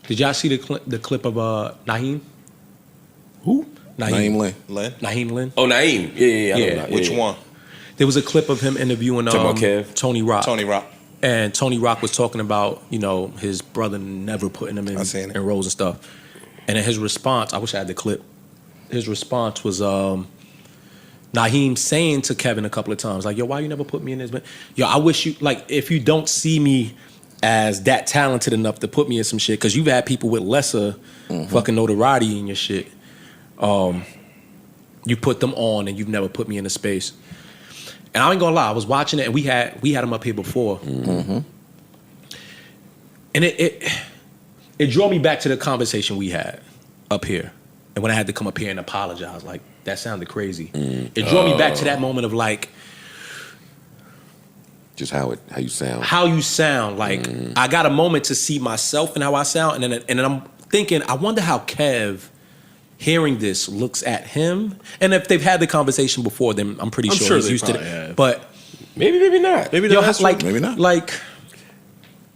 Did y'all see the clip of Naim? Who? Naim Lynn. Naim Lynn. Oh, Naim. Yeah. Which one? There was a clip of him interviewing Tony Rock. Tony Rock. And Tony Rock was talking about, his brother never putting him in roles and stuff. And in his response, I wish I had the clip. His response was Naim saying to Kevin a couple of times, like, yo, why you never put me in this? Yo, I wish you, like, if you don't see me as that talented enough to put me in some shit, because you've had people with lesser fucking notoriety in your shit. You put them on and you've never put me in a space. And I ain't gonna lie, I was watching it and we had him up here before. Mm-hmm. And it drew me back to the conversation we had up here. And when I had to come up here and apologize, like, that sounded crazy. It drew me back to that moment of like, just how you sound. How you sound. Like, I got a moment to see myself and how I sound. And then I'm thinking, I wonder how Kev, hearing this, looks at him. And if they've had the conversation before, then I'm pretty sure he's used to it. Have. But maybe not. Maybe not. Maybe not. Like,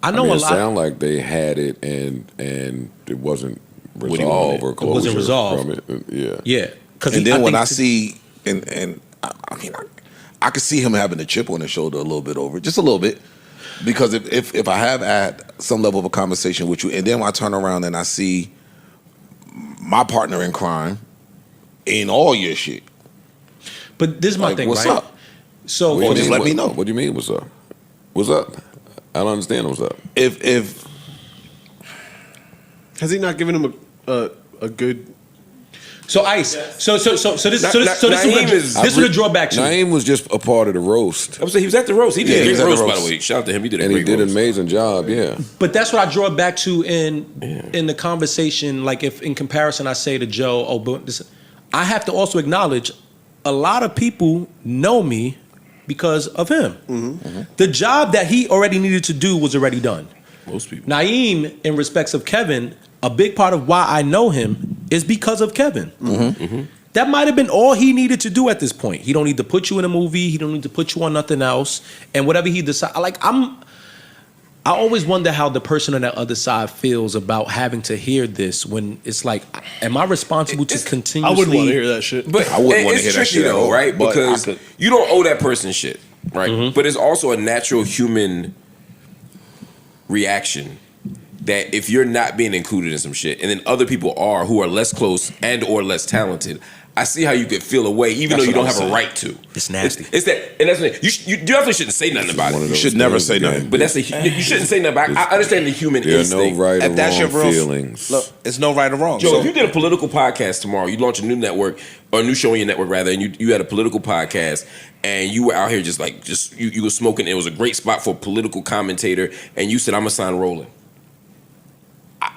I know a lot. It sounded like they had it and it wasn't resolved or closure. It wasn't resolved. From it. Yeah. Yeah. And then when I see, and I mean, I could see him having a chip on his shoulder a little bit over it, just a little bit. Because if I have had some level of a conversation with you, and then I turn around and I see my partner in crime in all your shit. But this is my thing, what's right? Up? So just let me know. What do you mean, what's up? What's up? I don't understand what's up. If has he not given him a good? So Ice. So this would draw back to. Naim was just a part of the roast. I was saying he was at the roast. He did a great roast, by the way. Shout out to him. He did a great roast. And he did an amazing job. Yeah. But that's what I draw back to in the conversation. Like, if in comparison, I say to Joe, "Oh, but this," I have to also acknowledge a lot of people know me because of him. Mm-hmm. The job that he already needed to do was already done. Most people. Naim, in respects of Kevin, a big part of why I know him is because of Kevin. Mm-hmm. Mm-hmm. That might have been all he needed to do at this point. He don't need to put you in a movie. He don't need to put you on nothing else. And whatever he decides, I always wonder how the person on that other side feels about having to hear this when it's like, am I responsible to continuously? I wouldn't want to hear that shit. But I wouldn't want to hear that tricky shit though, all, right? Because you don't owe that person shit, right? Mm-hmm. But it's also a natural human reaction that if you're not being included in some shit, and then other people are who are less close and or less talented, I see how you could feel away, even though you don't have a right to. It's nasty. It's that, and that's the thing. You definitely shouldn't say nothing about it. You should never say nothing. But that's you shouldn't say nothing about. I understand the human There are instinct. no right or That's wrong your real feelings. Look, it's no right or wrong. Joe, So if you did a political podcast tomorrow, you launch a new network or a new show on your network rather, and you had a political podcast, and you were out here just you were smoking. It was a great spot for a political commentator, and you said, "I'm gonna sign Roland."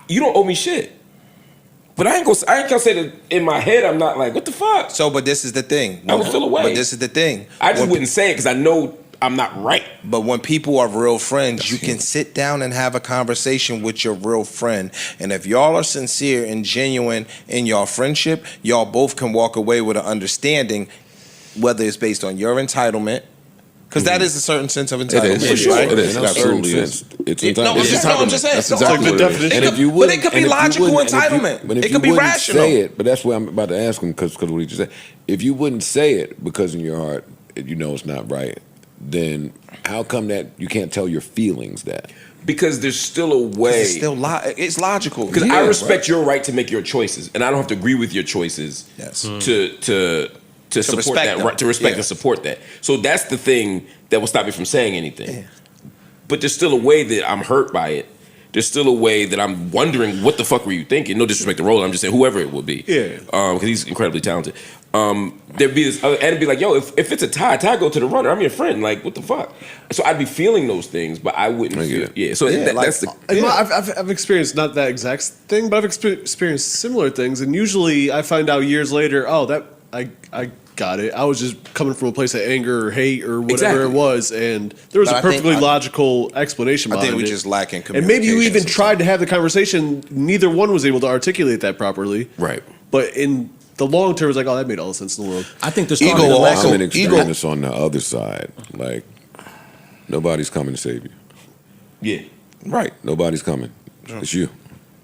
You don't owe me shit. But I ain't gonna say that in my head. I'm not like, what the fuck. So, but this is the thing. I would feel away. But this is the thing. I just wouldn't say it because I know I'm not right. But when people are real friends, you can sit down and have a conversation with your real friend. And if y'all are sincere and genuine in your friendship, y'all both can walk away with an understanding, whether it's based on your entitlement. Because that is a certain sense of entitlement. It is. Right? It is. Absolutely. It's entitlement. No, I'm just saying. That's exactly what it is. And if you but it could be logical entitlement. It could be rational. Say it, but that's what I'm about to ask him because what he just said. If you wouldn't say it because in your heart you know it's not right, then how come that you can't tell your feelings that? Because there's still a way. It's logical. Because I respect your right to make your choices, and I don't have to agree with your choices. Yes. To support that, right, to respect and support that. So that's the thing that will stop me from saying anything. Yeah. But there's still a way that I'm hurt by it. There's still a way that I'm wondering, what the fuck were you thinking? No disrespect to Roland, I'm just saying whoever it would be. Yeah. Because he's incredibly talented. There'd be this other, and it'd be like, yo, if it's a tie go to the runner. I'm your friend. Like, what the fuck? So I'd be feeling those things, but I wouldn't feel. Yeah. So that's the. I've experienced not that exact thing, but I've experienced similar things, and usually I find out years later, oh, that I got it. I was just coming from a place of anger or hate or whatever it was, and there was a perfectly logical explanation behind it. I think we just lacking communication. And maybe you even tried to have the conversation. Neither one was able to articulate that properly. Right. But in the long term, it's like, oh, that made all the sense in the world. I think there's I'm an extremist on the other side. Like, nobody's coming to save you. Yeah. Right. Nobody's coming. It's you.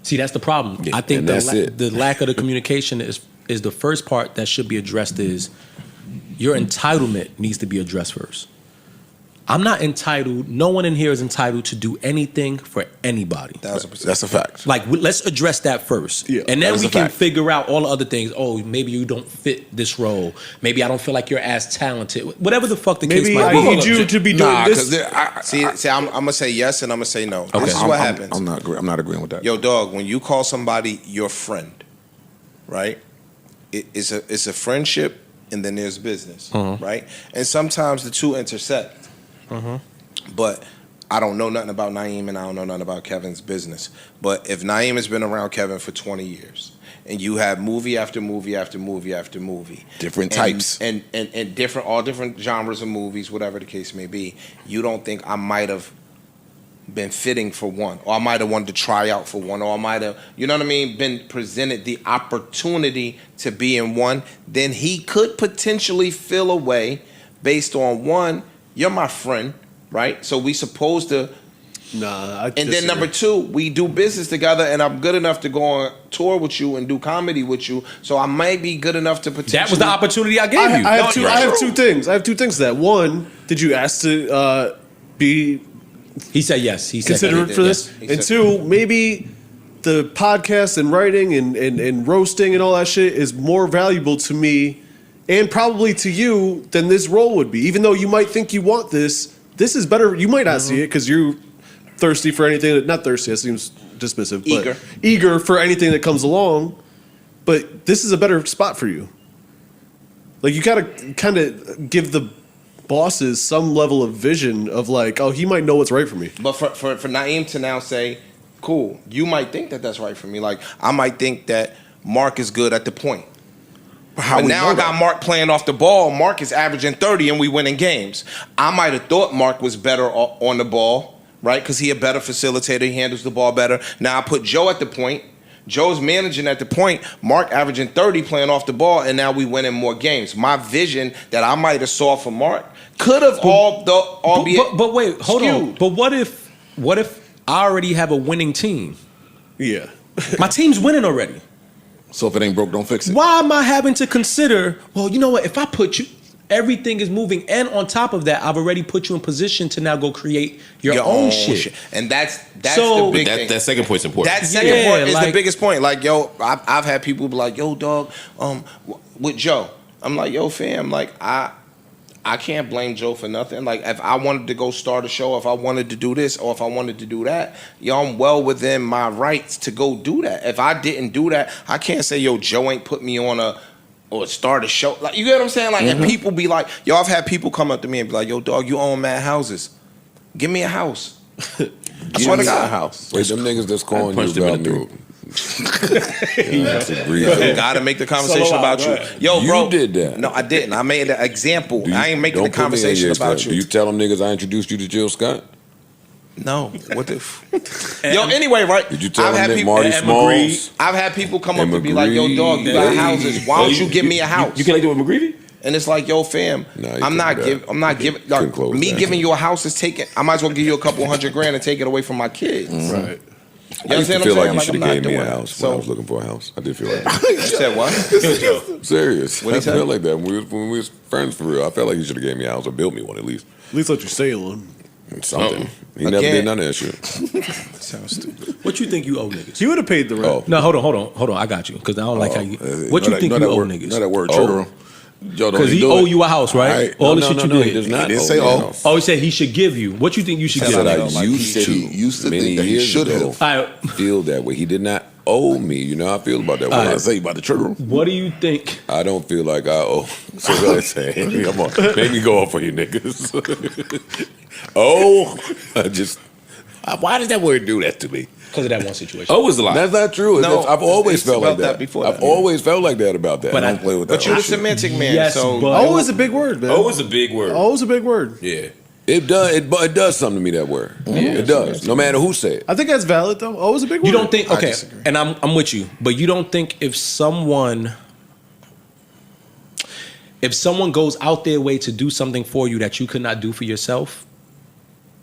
See, that's the problem. Yeah, I think and the lack of the communication is the first part that should be addressed. Is your entitlement needs to be addressed first. I'm not entitled. No one in here is entitled to do anything for anybody. 1,000%. That's a fact. Like, let's address that first. Yeah, and then we can fact. figure out all the other things. Oh, maybe you don't fit this role. Maybe I don't feel like you're as talented. Whatever the fuck the case Maybe might I be. need you to be doing this. See, I'm gonna say yes and I'm gonna say no. Okay. This is what happens. I'm not agreeing with that. Yo, dog, when you call somebody your friend, right? It's a friendship, and then there's business, right? And sometimes the two intersect. But I don't know nothing about Naim, and I don't know nothing about Kevin's business. But if Naim has been around Kevin for 20 years, and you have movie after movie after movie after movie, Different types. and all different genres of movies, whatever the case may be, you don't think I might have been fitting for one, or I might have wanted to try out for one, or I might have, you know what I mean, been presented the opportunity to be in one, then he could potentially feel a way based on one, you're my friend, right? So we supposed to. Nah, and then number two, we do business together, and I'm good enough to go on tour with you and do comedy with you. So I might be good enough to potentially. That was the opportunity I gave you. I have two things. I have two things to that. One, did you ask to be He said yes. He said considered for this? He And said- two, maybe the podcast and writing and roasting and all that shit is more valuable to me and probably to you than this role would be. Even though you might think you want this is better. You might not see it because you're thirsty for anything. Not thirsty, that seems dismissive. But eager for anything that comes along. But this is a better spot for you. Like, you gotta kind of give the bosses some level of vision of like, oh, he might know what's right for me. But for Naim to now say, cool, you might think that that's right for me. Like, I might think that Mark is good at the point. But now I got Mark playing off the ball. Mark is averaging 30 and we winning games. I might have thought Mark was better on the ball, right? Because he a better facilitator. He handles the ball better. Now I put Joe at the point. Joe's managing at the point. Mark averaging 30 playing off the ball, and now we winning more games. My vision that I might have saw for Mark could have But wait, hold on. skewed. But what if I already have a winning team? Yeah. My team's winning already. So if it ain't broke, don't fix it. Why am I having to consider, well, you know what, if I put you, everything is moving, and on top of that, I've already put you in position to now go create your own shit. And that's So- the big thing. That second point's important. That second Yeah, point is the like- biggest point. Like, yo, I've had people be like, yo, dog, with Joe. I'm like, yo, fam, like, I can't blame Joe for nothing. Like, if I wanted to go start a show, if I wanted to do this, or if I wanted to do that, yo, I'm well within my rights to go do that. If I didn't do that, I can't say, yo, Joe ain't put me on or start a show. Like, you get what I'm saying? Like, and people be like, yo, I've had people come up to me and be like, yo, dog, you own mad houses. Give me a house. I swear to God. house. Wait, them niggas that's calling you punched him in about the me. That's a grief. You gotta make the conversation about you. Yo, You bro. did that. No, I didn't. I made an example. I ain't making the Don't put me in conversation your about stuff. you. Do you tell them niggas I introduced you to Jill Scott? No. What the? Yo, anyway, right? Did you tell I've them had that people, Marty Smalls? I've had people come up to be like, yo, dog, you got houses. Why don't you give me a house? You can like do it with McGreevy? And it's like, yo, fam, Nah, you I'm not couldn't do that. giving. I'm not giving. Couldn't Like, close me that. giving you a house is taking. I might as well give you a couple $100,000 and take it away from my kids. Right. You I used to understand feel what like I'm you saying? should I'm have not gave me doing a that. house when I was So looking for a house. I did feel like that. you said what? Serious. What'd he I say? felt like that when we was friends for real. I felt like you should have gave me a house or built me one at least. At least let you stay in one. Something. He never Again. did none of that shit. Sounds stupid. What you think you owe niggas? He would have paid the rent. Oh. No, hold on. I got you because I don't like how you. What you think you owe niggas? Know that word, Oh. trigger him. Yo, don't Because he do owe it. you a house, right? Alright. All the No, shit no, you no, did. he does not. He didn't owe say me a all. house. Oh, he said he should give you. What you think you should I give said him? I Like, he used said to. he used to many think that he years should ago, have. All right. feel that way. He did not owe me. You know how I feel about that I word. say you about to trigger him. What do you think? I don't feel like I owe. So what I say? Come on, make me go off for you niggas. I just. Why does that word do that to me? Because of that one situation. Oh, it's a lot. That's not true. No, I've always it's felt like about that. that before I've that. always felt like that about that. But Don't play with that. But you're a shit. semantic man, Yes, so but- Oh is a big word, man. Oh, it's a big word. Oh is a big word. Yeah. It does. It does something to me. That word. It does. No matter who say it. I think that's valid though. Oh is a big word. You don't think? I Okay, disagree. and I'm with you, but you don't think if someone goes out their way to do something for you that you could not do for yourself,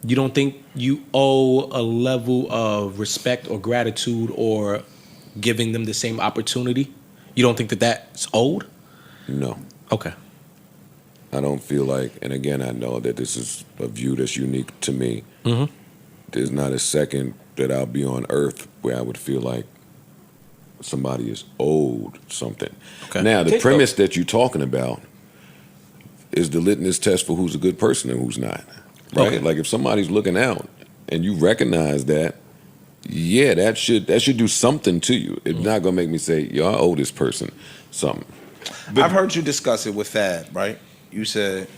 you don't think you owe a level of respect or gratitude or giving them the same opportunity? You don't think that that's owed? No. Okay. I don't feel like, and again, I know that this is a view that's unique to me. Mm-hmm. There's not a second that I'll be on earth where I would feel like somebody is owed something. Okay. Now, the premise that you're talking about is the litmus test for who's a good person and who's not. Right? Okay. Like if somebody's looking out and you recognize that, yeah, that should do something to you. It's not gonna make me say, yo, I owe this person something. But I've heard you discuss it with Fab, right? You said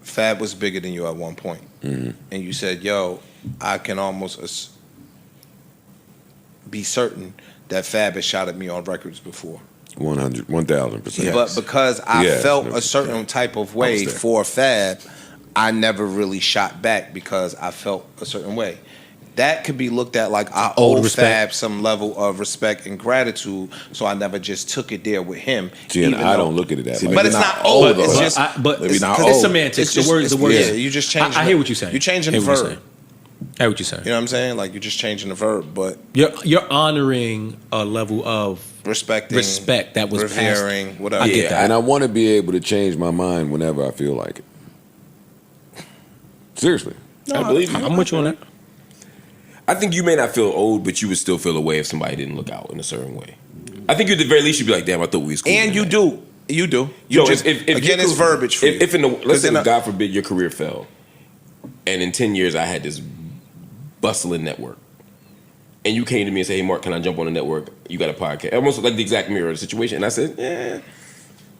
Fab was bigger than you at one point. Mm-hmm. And you said, yo, I can almost be certain that Fab has shot at me on records before. 1,000%. But because I felt a certain type of way for Fab, I never really shot back because I felt a certain way. That could be looked at like I owe Fab some level of respect and gratitude, so I never just took it there with him. See, and I don't look at it that way. But it's not old. It's just, it's semantics. The word. Yeah, you just change. I hear what you're saying. You're changing the verb. I hear what you're saying. You know what I'm saying? Like you're just changing the verb, but you're honoring a level of respect that was revering, past. whatever. I get that, and I want to be able to change my mind whenever I feel like it. Seriously, I believe you. I'm with you on that. I think you may not feel old, but you would still feel a way if somebody didn't look out in a certain way. I think at the very least you'd be like, damn, I thought we was cool. And you do. You do. Yo, just, if again, it's verbiage for you. If in the, let's say, God forbid, your career fell, and in 10 years I had this bustling network, and you came to me and said, hey, Mark, can I jump on the network? You got a podcast. Almost like the exact mirror of the situation. And I said, yeah,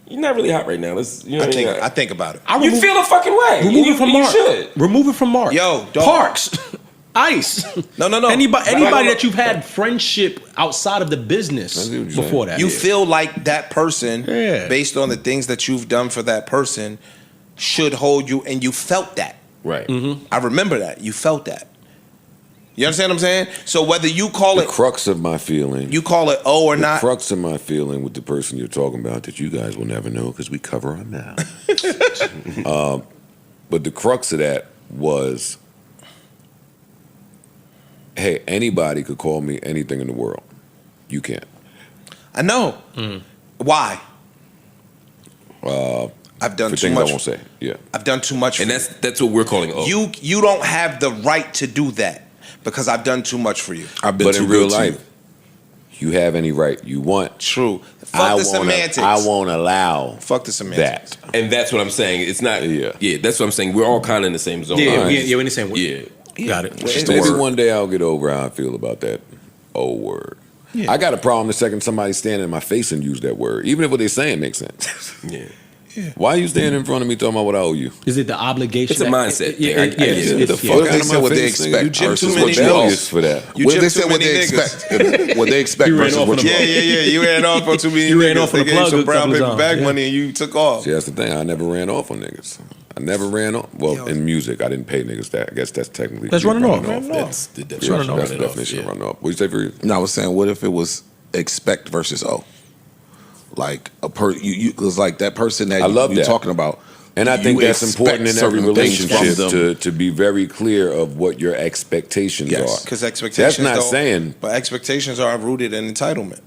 you're not really hot right now. Let's, you know I think about it. You feel a fucking way. Remove it from Mark. You should. Remove it from Mark. Yo, dog. Parks. Ice. No. Anybody that you've had friendship outside of the business before that. You feel like that person, based on the things that you've done for that person, should hold you, and you felt that. Right. Mm-hmm. I remember that. You felt that. You understand what I'm saying? So whether you call the it crux of my feeling, you call it O or not. The crux of my feeling with the person you're talking about that you guys will never know because we cover our mouth. But the crux of that was, hey, anybody could call me anything in the world. You can't. I know. Why? I've done for too things much. I won't say. Yeah. I've done too much. And that's what we're calling O. You don't have the right to do that because I've done too much for you. I've been But too in real good to life, you have any right you want. True. Fuck the semantics. I won't allow Fuck the semantics. that. And that's what I'm saying. It's not. Yeah. That's what I'm saying. We're all kind of in the same zone. Yeah, we're in the same way. Yeah. Got it. Maybe one day I'll get over how I feel about that old word. Yeah. I got a problem the second somebody standing in my face and use that word, even if what they're saying makes sense. Yeah. Why are you standing in front of me talking about what I owe you? Is it the obligation? It's a mindset thing. What if they said what they expect versus what you owe? For that. What if they said what they expect? What they expect versus what you owe? Yeah. You ran off on too many niggas. You ran off on they the gave you plug some a brown couple paper times. bag money and you took off. See, that's the thing. I never ran off on niggas. I never ran off. Well, in music, I didn't pay niggas that. I guess that's technically That's running off. That's the That's definition. the definition of running off. What you say for you? No, I was saying, what if it was expect versus owe? Like you was like that person that I love you're that. talking about. And I think that's important in every relationship to be very clear of what your expectations are. Because expectations. That's not saying. But expectations are rooted in entitlement.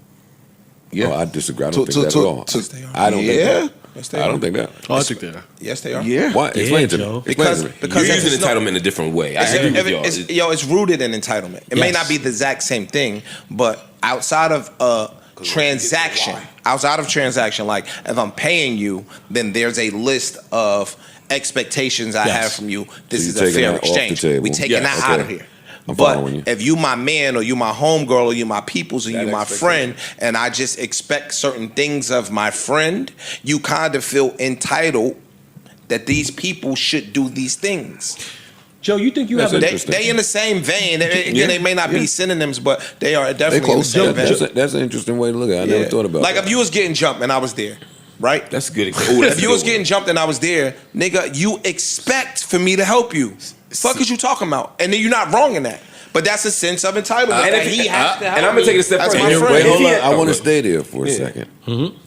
Yeah, I disagree. I don't think that at all. I don't think that. Yes, they I are. don't think that. Oh, I think they are. Yes, they are. Yeah. Why? Explain to me. Because You're using entitlement in a different way. I agree with y'all. It's rooted in entitlement. It may not be the exact same thing, but outside of transaction, like if I'm paying you, then there's a list of expectations I have from you. This is a fair exchange. We taking that out of here. But if you my man or you my homegirl or you my peoples or you my friend, and I just expect certain things of my friend, you kind of feel entitled that these people should do these things. Joe, you think you have they in the same vein. Again, they may not be synonyms, but they are definitely in the same vein. That's an interesting way to look at it. I never thought about like that. If you was getting jumped and I was there, right? That's a good example. If you was getting jumped and I was there, nigga, you expect for me to help you. Fuck is you talking about? And then you're not wrong in that. But that's a sense of entitlement. And that he has to help and I'm gonna take it a step further. That's my Wait, friend. hold on. I want to stay there for a second. Mm-hmm.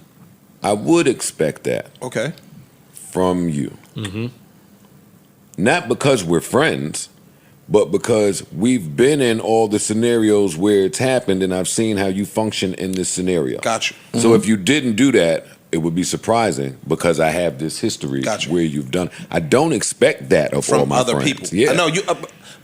I would expect that Okay. from you. Mm-hmm. not because we're friends, but because we've been in all the scenarios where it's happened, and I've seen how you function in this scenario. Gotcha. So if you didn't do that, it would be surprising because I have this history where you've done. I don't expect that of all from my other friends. people. I know you.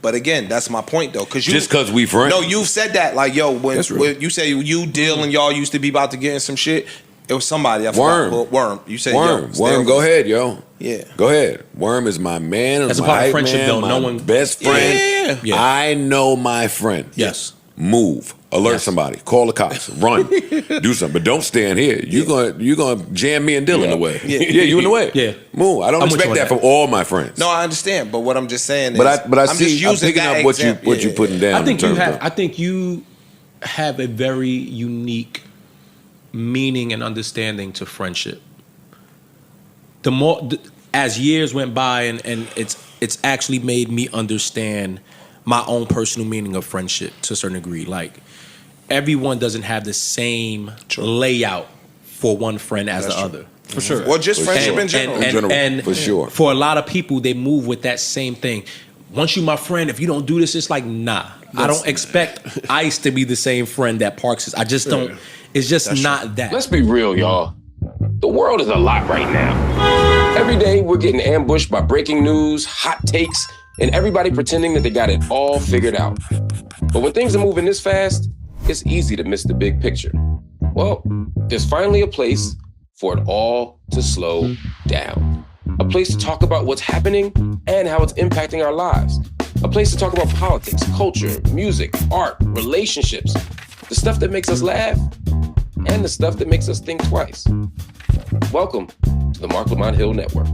But again, that's my point though. Just because we friends. No, you've said that. Like, yo, when you say you deal and y'all used to be about to get in some shit, it was somebody. I forgot. Worm. You said Worm. Go ahead, yo. Yeah. Go ahead. Worm is my man. That's my about friendship, man, though. my No one best friend. Yeah. I know my friend. Yes. Move. Alert somebody. Call the cops. Run. Do something. But don't stand here. You're gonna jam me and Dylan in the way. Yeah, you in the way. Yeah. Move. I don't expect that from all my friends. No, I understand. But what I'm just saying is, But I I'm see. just I'm using picking that up what example. you putting down. I think you have a very unique meaning and understanding to friendship. The more as years went by, and it's actually made me understand my own personal meaning of friendship to a certain degree. Like, everyone doesn't have the same layout for one friend as the other. For sure. Or just friendship in general. And for sure. For a lot of people, they move with that same thing. Once you my friend, if you don't do this, it's like, nah. I don't expect Ice to be the same friend that Parks is. I just don't. It's just not that. Let's be real, y'all. The world is a lot right now. Every day, we're getting ambushed by breaking news, hot takes, and everybody pretending that they got it all figured out. But when things are moving this fast, it's easy to miss the big picture. Well, there's finally a place for it all to slow down. A place to talk about what's happening and how it's impacting our lives. A place to talk about politics, culture, music, art, relationships, the stuff that makes us laugh, and the stuff that makes us think twice. Welcome to the Marc Lamont Hill Network.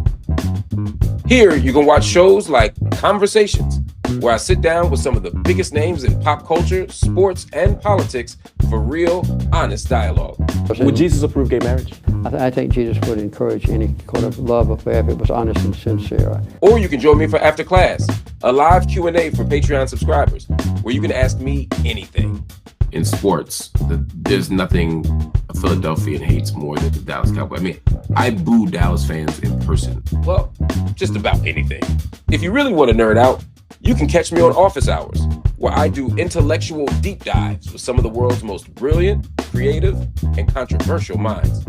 Here, you can watch shows like Conversations, where I sit down with some of the biggest names in pop culture, sports, and politics for real, honest dialogue. Would Jesus approve gay marriage? I think Jesus would encourage any kind of love affair if it was honest and sincere. Or you can join me for After Class, a live Q&A for Patreon subscribers, where you can ask me anything. In sports, there's nothing a Philadelphian hates more than the Dallas Cowboys. I mean, I boo Dallas fans in person. Well, just about anything. If you really want to nerd out, you can catch me on Office Hours, where I do intellectual deep dives with some of the world's most brilliant, creative, and controversial minds.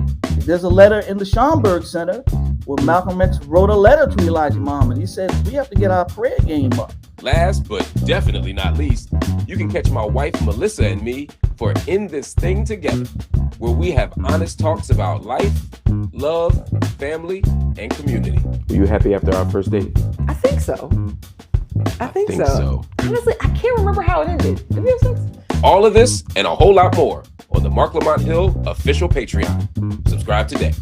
There's a letter in the Schomburg Center where Malcolm X wrote a letter to Elijah Muhammad. He says we have to get our prayer game up. Last but definitely not least, you can catch my wife Melissa and me for In This Thing Together, where we have honest talks about life, love, family, and community. Were you happy after our first date? I think so. I think so. Honestly, I can't remember how it ended. Did we have sex? All of this and a whole lot more on the Marc Lamont Hill official Patreon. Subscribe today.